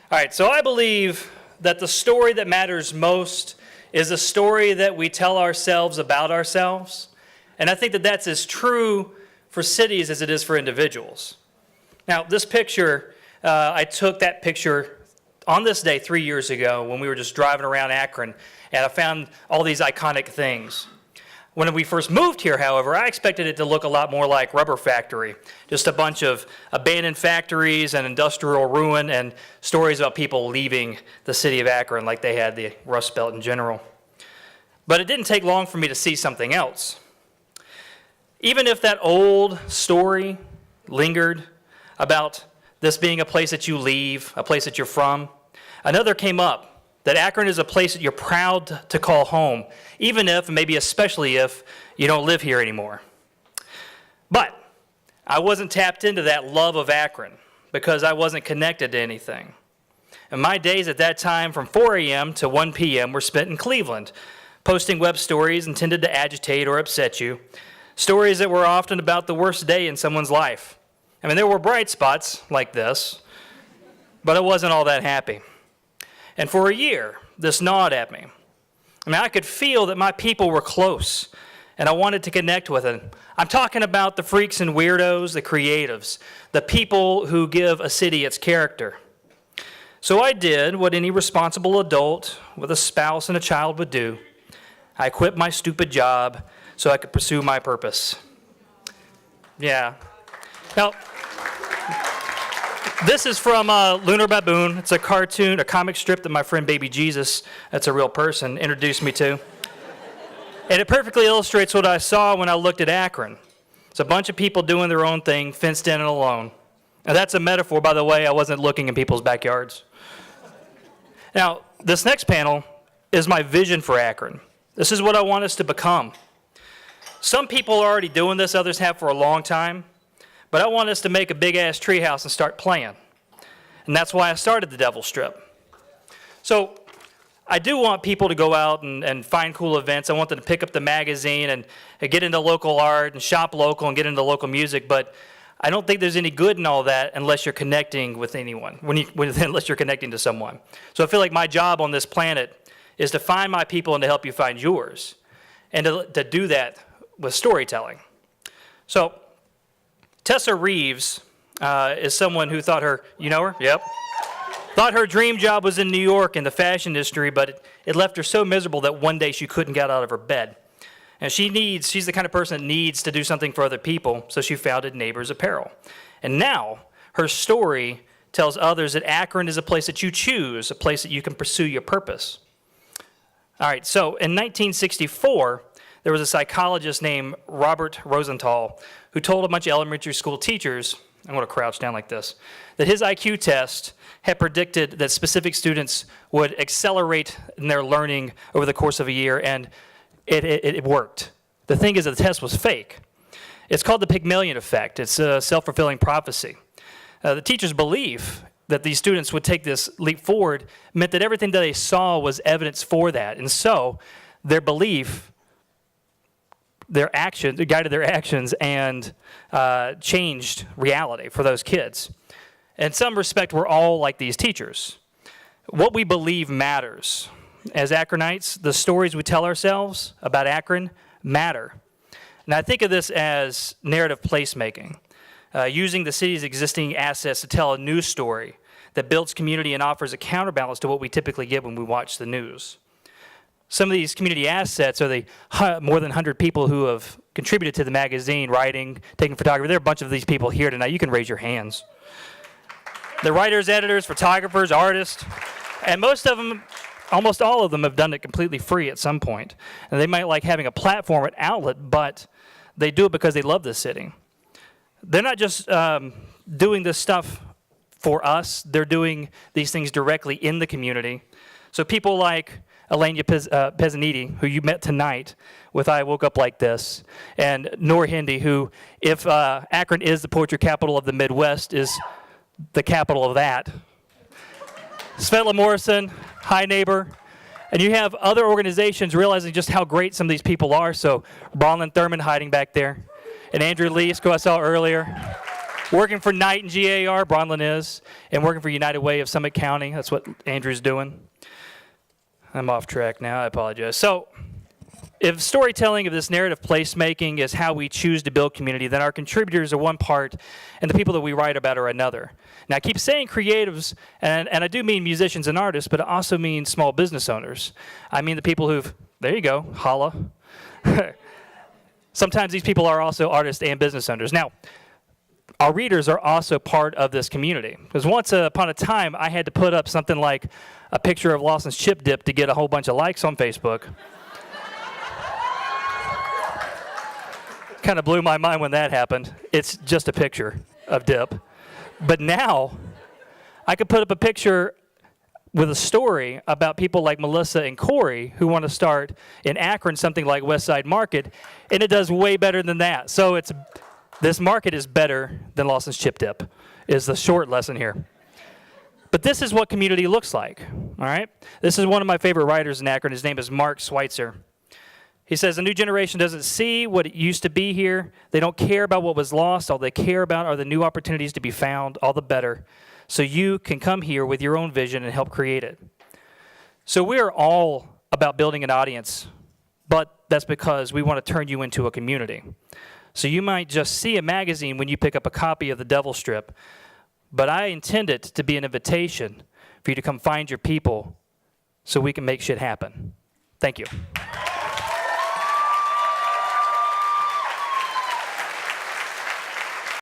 All right, so I believe that the story that matters most is the story that we tell ourselves about ourselves. And I think that that's as true for cities as it is for individuals. Now, this picture, I took that picture on this day 3 years ago when we were just driving around Akron, and I found all these iconic things. When we first moved here, however, I expected it to look a lot more like Rubber Factory, just a bunch of abandoned factories and industrial ruin and stories about people leaving the city of Akron like they had the Rust Belt in general. But it didn't take long for me to see something else. Even if that old story lingered about this being a place that you leave, a place that you're from, another came up. That Akron is a place that you're proud to call home, even if, and maybe especially if, you don't live here anymore. But I wasn't tapped into that love of Akron because I wasn't connected to anything. And my days at that time from 4 a.m. to 1 p.m. were spent in Cleveland, posting web stories intended to agitate or upset you, stories that were often about the worst day in someone's life. I mean, there were bright spots like this, but I wasn't all that happy. And for a year, this gnawed at me. I mean, I could feel that my people were close, and I wanted to connect with them. I'm talking about the freaks and weirdos, the creatives, the people who give a city its character. So I did what any responsible adult with a spouse and a child would do. I quit my stupid job so I could pursue my purpose. Yeah. Now, this is from Lunar Baboon. It's a cartoon, a comic strip that my friend Baby Jesus, that's a real person, introduced me to. And it perfectly illustrates what I saw when I looked at Akron. It's a bunch of people doing their own thing, fenced in and alone. Now that's a metaphor, by the way. I wasn't looking in people's backyards. Now, this next panel is my vision for Akron. This is what I want us to become. Some people are already doing this, others have for a long time. But I want us to make a big-ass treehouse and start playing. And that's why I started the Devil Strip. So I do want people to go out and find cool events. I want them to pick up the magazine and get into local art and shop local and get into local music. But I don't think there's any good in all that unless you're connecting with anyone, unless you're connecting to someone. So I feel like my job on this planet is to find my people and to help you find yours. And to do that with storytelling. So Tessa Reeves is someone who thought her, you know her? Yep. Thought her dream job was in New York in the fashion industry, but it left her so miserable that one day she couldn't get out of her bed. And she's the kind of person that needs to do something for other people, so she founded Neighbors Apparel. And now her story tells others that Akron is a place that you choose, a place that you can pursue your purpose. All right, so in 1964, there was a psychologist named Robert Rosenthal who told a bunch of elementary school teachers, I'm going to crouch down like this, that his IQ test had predicted that specific students would accelerate in their learning over the course of a year, and it worked. The thing is that the test was fake. It's called the Pygmalion effect. It's a self-fulfilling prophecy. The teacher's belief that these students would take this leap forward meant that everything that they saw was evidence for that, and so their belief guided their actions and changed reality for those kids. In some respect, we're all like these teachers. What we believe matters. As Akronites, the stories we tell ourselves about Akron matter. And I think of this as narrative placemaking, using the city's existing assets to tell a news story that builds community and offers a counterbalance to what we typically get when we watch the news. Some of these community assets are the more than 100 people who have contributed to the magazine, writing, taking photography. There are a bunch of these people here tonight. You can raise your hands. The writers, editors, photographers, artists, and almost all of them have done it completely free at some point. And they might like having a platform, an outlet, but they do it because they love this city. They're not just doing this stuff for us. They're doing these things directly in the community. So people like Elena Pezzaniti, who you met tonight with I Woke Up Like This, and Noor Hindi, who, if Akron is the poetry capital of the Midwest, is the capital of that. Svetla Morrison, Hi Neighbor, and you have other organizations realizing just how great some of these people are, so Bronlyn Thurman hiding back there, and Andrew Leask, who I saw earlier. Working for Knight and GAR, Bronlin is, and working for United Way of Summit County. That's what Andrew's doing. I'm off track now. I apologize. So, if storytelling of this narrative placemaking is how we choose to build community, then our contributors are one part, and the people that we write about are another. Now, I keep saying creatives, and I do mean musicians and artists, but it also means small business owners. I mean the people who've, there you go, holla. Sometimes these people are also artists and business owners. Now, our readers are also part of this community. Because once upon a time, I had to put up something like a picture of Lawson's chip dip to get a whole bunch of likes on Facebook. Kind of blew my mind when that happened. It's just a picture of dip. But now, I could put up a picture with a story about people like Melissa and Corey who want to start in Akron something like Westside Market, and it does way better than that. So this market is better than Lawson's chip dip, is the short lesson here. But this is what community looks like, all right? This is one of my favorite writers in Akron. His name is Mark Schweitzer. He says, the new generation doesn't see what it used to be here. They don't care about what was lost. All they care about are the new opportunities to be found, all the better. So you can come here with your own vision and help create it. So we are all about building an audience, but that's because we want to turn you into a community. So you might just see a magazine when you pick up a copy of the Devil Strip, but I intend it to be an invitation for you to come find your people so we can make shit happen. Thank you.